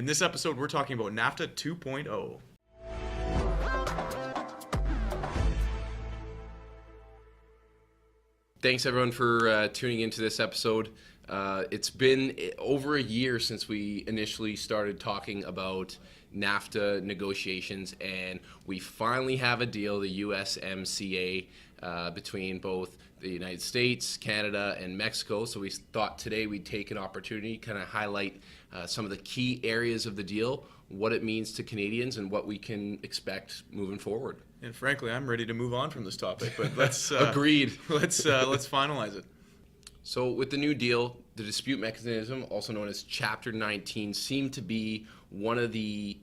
In this episode, we're talking about NAFTA 2.0. Thanks everyone for tuning into this episode. It's been over a year since we initially started talking about NAFTA negotiations, and we finally have a deal, the USMCA, between both the United States, Canada, and Mexico. So we thought today we'd take an opportunity, kind of highlight some of the key areas of the deal, what it means to Canadians, and what we can expect moving forward. And frankly, I'm ready to move on from this topic, but let's Agreed. Let's finalize it. So with the new deal, the dispute mechanism, also known as Chapter 19, seemed to be one of the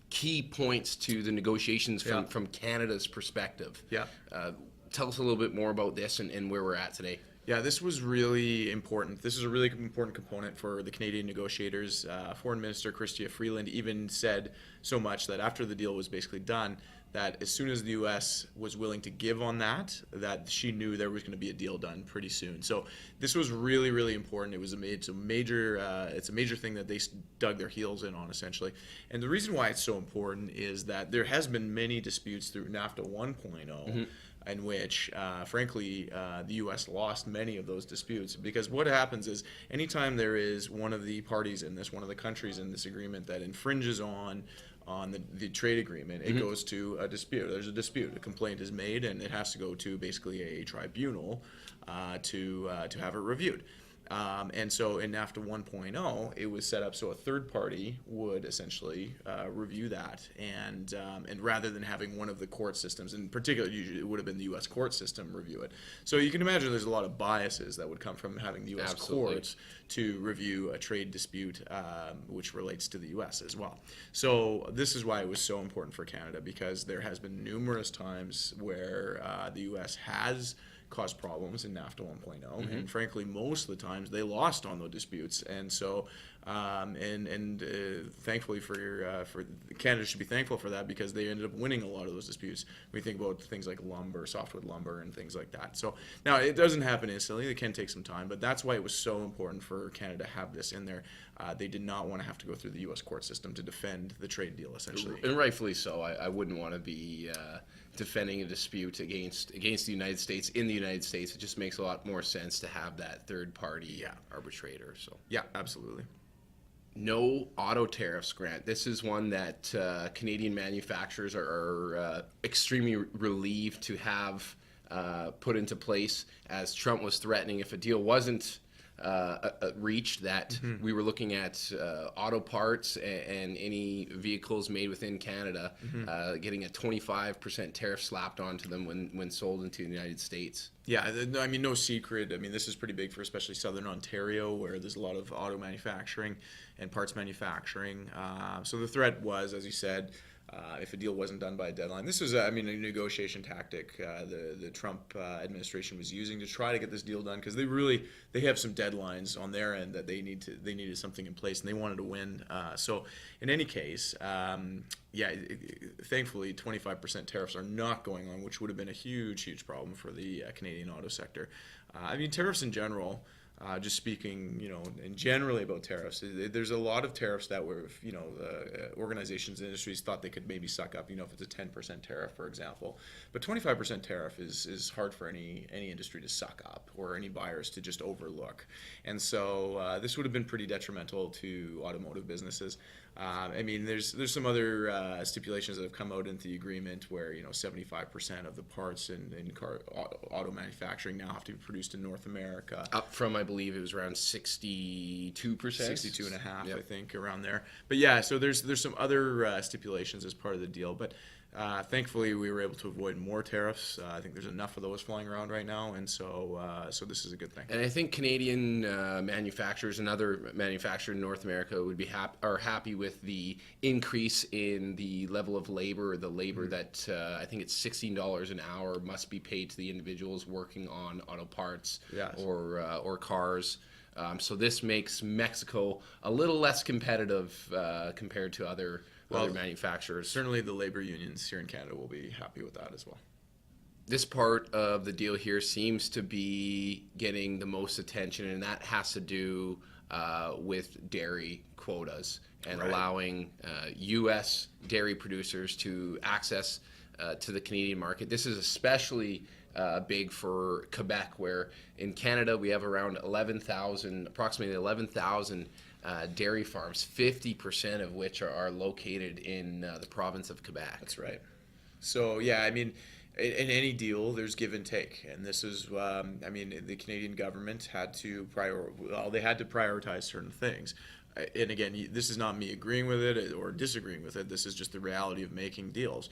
key points to the negotiations from Canada's perspective. Yeah. Tell us a little bit more about this and where we're at today. Yeah, this was really important. This is a really important component for the Canadian negotiators. Foreign Minister Chrystia Freeland even said so much that after the deal was basically done, that as soon as the U.S. was willing to give on that she knew there was going to be a deal done pretty soon. So this was really, really important. It's a major thing that they dug their heels in on, essentially. And the reason why it's so important is that there has been many disputes through NAFTA 1.0. In which, frankly, the U.S. lost many of those disputes. Because what happens is anytime there is one of the parties in this, one of the countries in this agreement that infringes on the trade agreement, it goes to a dispute. There's a dispute. A complaint is made, and it has to go to basically a tribunal to have it reviewed. And so in NAFTA 1.0, it was set up so a third party would essentially review that, and rather than having one of the court systems, in particular, usually it would have been the U.S. court system review it. So you can imagine there's a lot of biases that would come from having the U.S. courts to review a trade dispute which relates to the U.S. as well. So this is why it was so important for Canada, because there has been numerous times where the U.S. has caused problems in NAFTA 1.0, and frankly, most of the times they lost on those disputes. And so, thankfully for Canada should be thankful for that, because they ended up winning a lot of those disputes. We think about things like lumber, softwood lumber, and things like that. So now it doesn't happen instantly; it can take some time, but that's why it was so important for Canada to have this in there. They did not want to have to go through the U.S. court system to defend the trade deal, essentially. And rightfully so. I wouldn't want to be defending a dispute against the United States in the United States. It just makes a lot more sense to have that third party arbitrator. So yeah, absolutely. No auto tariffs, Grant. This is one that Canadian manufacturers are extremely relieved to have put into place, as Trump was threatening if a deal wasn't reached, that we were looking at auto parts and any vehicles made within Canada getting a 25% tariff slapped onto them when sold into the United States. Yeah, I mean, no secret. I mean, this is pretty big for especially Southern Ontario, where there's a lot of auto manufacturing and parts manufacturing. So the threat was, as you said, if a deal wasn't done by a deadline. This was, a negotiation tactic the Trump administration was using to try to get this deal done, because they have some deadlines on their end that they needed something in place, and they wanted to win. So in any case, thankfully 25% tariffs are not going on, which would have been a huge problem for the Canadian auto sector. Tariffs in general. Just speaking, and generally about tariffs, there's a lot of tariffs that were, organizations and industries thought they could maybe suck up, if it's a 10% tariff, for example. But 25% tariff is hard for any industry to suck up, or any buyers to just overlook. And so this would have been pretty detrimental to automotive businesses. There's some other stipulations that have come out into the agreement where 75% of the parts in car auto manufacturing now have to be produced in North America. Up from, I believe it was around 62%. 62.5%, Yep. I think, around there. But yeah, so there's some other stipulations as part of the deal. But thankfully, we were able to avoid more tariffs. I think there's enough of those flying around right now, and so this is a good thing. And I think Canadian manufacturers and other manufacturers in North America would be happy with the increase in the level of labor, that I think it's $16 an hour must be paid to the individuals working on auto parts or cars. So this makes Mexico a little less competitive compared to other manufacturers. Certainly the labor unions here in Canada will be happy with that as well. This part of the deal here seems to be getting the most attention, and that has to do with dairy quotas and Right. allowing U.S. dairy producers to access to the Canadian market. This is especially big for Quebec, where in Canada we have around approximately 11,000 dairy farms, 50% of which are located in the province of Quebec. That's right. So yeah, I mean, in any deal, there's give and take, and this is, I mean, the Canadian government had to they had to prioritize certain things. And again, this is not me agreeing with it or disagreeing with it. This is just the reality of making deals.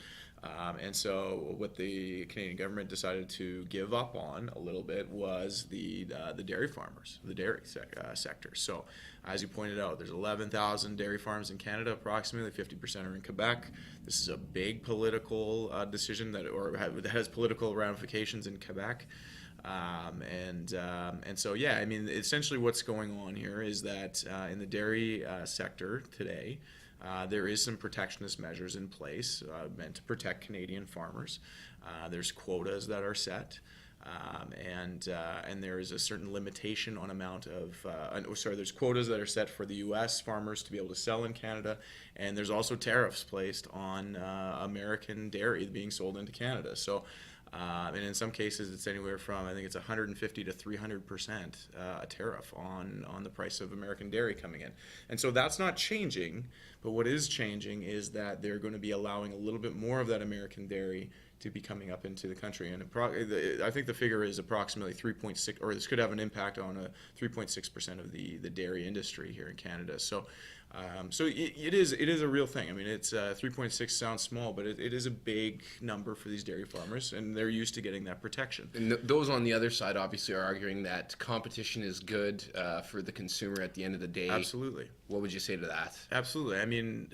And so, what the Canadian government decided to give up on a little bit was the dairy farmers, the dairy sector. So, as you pointed out, there's 11,000 dairy farms in Canada. Approximately 50% are in Quebec. This is a big political decision that has political ramifications in Quebec. And so, yeah, I mean, essentially what's going on here is that in the dairy sector today, there is some protectionist measures in place meant to protect Canadian farmers. There's quotas that are set. And there is a certain limitation on amount of, there's quotas that are set for the U.S. farmers to be able to sell in Canada, and there's also tariffs placed on American dairy being sold into Canada. So, and in some cases, it's anywhere from, I think it's 150 to 300% a tariff on the price of American dairy coming in. And so that's not changing, but what is changing is that they're going to be allowing a little bit more of that American dairy to be coming up into the country. And I think the figure is approximately 3.6, or this could have an impact on 3.6% of the dairy industry here in Canada. So it is a real thing. I mean, it's 3.6 sounds small, but it is a big number for these dairy farmers, and they're used to getting that protection. And those on the other side obviously are arguing that competition is good for the consumer at the end of the day. Absolutely. What would you say to that? Absolutely. I mean,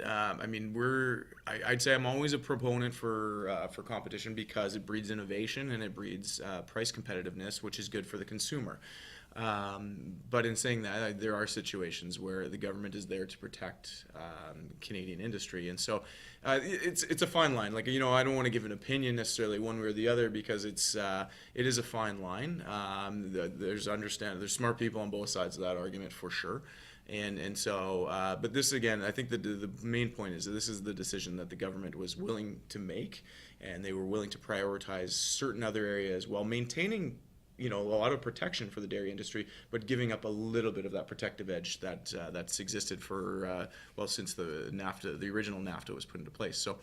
I'd say I'm always a proponent for competition because it breeds innovation and it breeds price competitiveness, which is good for the consumer. But in saying that, there are situations where the government is there to protect Canadian industry, and so it's a fine line. Like, I don't want to give an opinion necessarily one way or the other because it is a fine line. There's smart people on both sides of that argument for sure. And so, but this again, I think the main point is that this is the decision that the government was willing to make, and they were willing to prioritize certain other areas while maintaining, a lot of protection for the dairy industry, but giving up a little bit of that protective edge that's existed for since the original NAFTA was put into place. So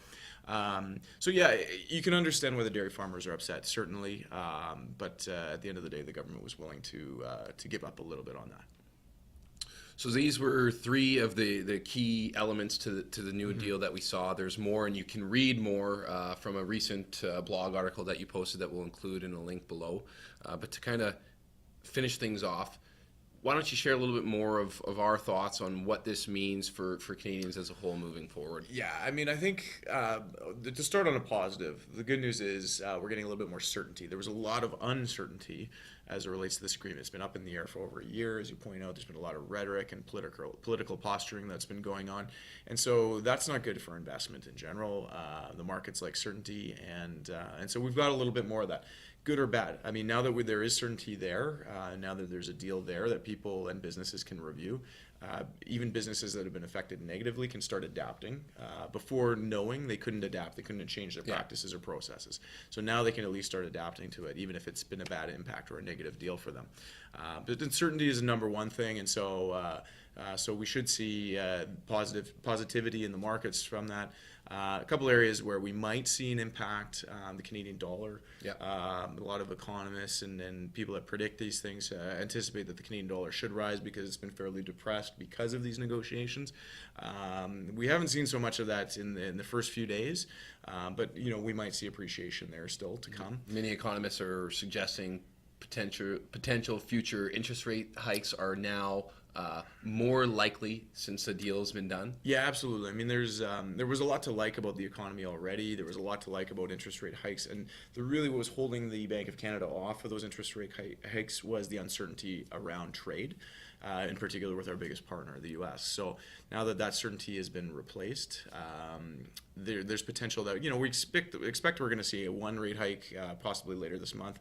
yeah, you can understand why the dairy farmers are upset, certainly, but at the end of the day, the government was willing to give up a little bit on that. So these were three of the key elements to the new deal that we saw. There's more, and you can read more from a recent blog article that you posted that we'll include in a link below. But to kind of finish things off, why don't you share a little bit more of our thoughts on what this means for Canadians as a whole moving forward? Yeah, I mean, I think to start on a positive, the good news is we're getting a little bit more certainty. There was a lot of uncertainty as it relates to this agreement. It's been up in the air for over a year. As you point out, there's been a lot of rhetoric and political posturing that's been going on. And so that's not good for investment in general. The markets like certainty, and so we've got a little bit more of that. Good or bad. I mean, now that there is certainty there, now that there's a deal there that people and businesses can review, even businesses that have been affected negatively can start adapting. Before knowing, they couldn't adapt. They couldn't change their practices or processes. So now they can at least start adapting to it, even if it's been a bad impact or a negative deal for them. But uncertainty is the number one thing, and so we should see positivity in the markets from that. A couple areas where we might see an impact: the Canadian dollar. Yeah. A lot of economists and people that predict these things anticipate that the Canadian dollar should rise because it's been fairly depressed because of these negotiations. We haven't seen so much of that in the first few days, but we might see appreciation there still to come. Many economists are suggesting potential future interest rate hikes are now more likely since the deal has been done. Yeah, absolutely. I mean, there was a lot to like about the economy already. There was a lot to like about interest rate hikes, and really what was holding the Bank of Canada off of those interest rate hikes was the uncertainty around trade. in particular with our biggest partner, the U.S. So now that that certainty has been replaced, there's potential that, we expect we're going to see a one rate hike possibly later this month.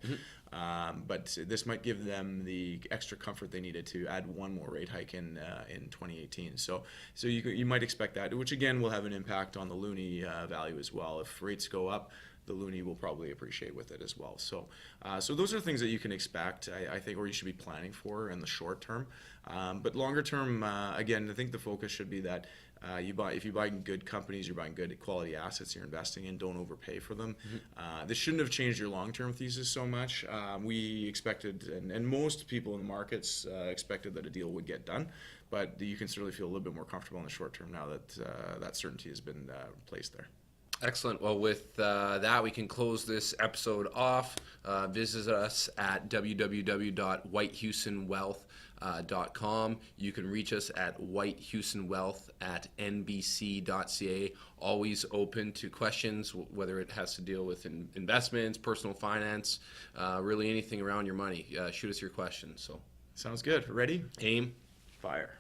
But this might give them the extra comfort they needed to add one more rate hike in 2018. So you might expect that, which again will have an impact on the loonie value as well. If rates go up, the loonie will probably appreciate with it as well. So those are things that you can expect, I think, or you should be planning for in the short term. But longer term, again, I think the focus should be that if you buy good companies, you're buying good quality assets you're investing in, don't overpay for them. This shouldn't have changed your long-term thesis so much. We expected, and most people in the markets expected that a deal would get done, but you can certainly feel a little bit more comfortable in the short term now that that certainty has been placed there. Excellent. Well, with that, we can close this episode off. Visit us at www.whitehoustonwealth.com. You can reach us at whitehoustonwealth@nbc.ca. Always open to questions, whether it has to deal with investments, personal finance, really anything around your money. Shoot us your questions. So, sounds good. Ready? Aim. Fire.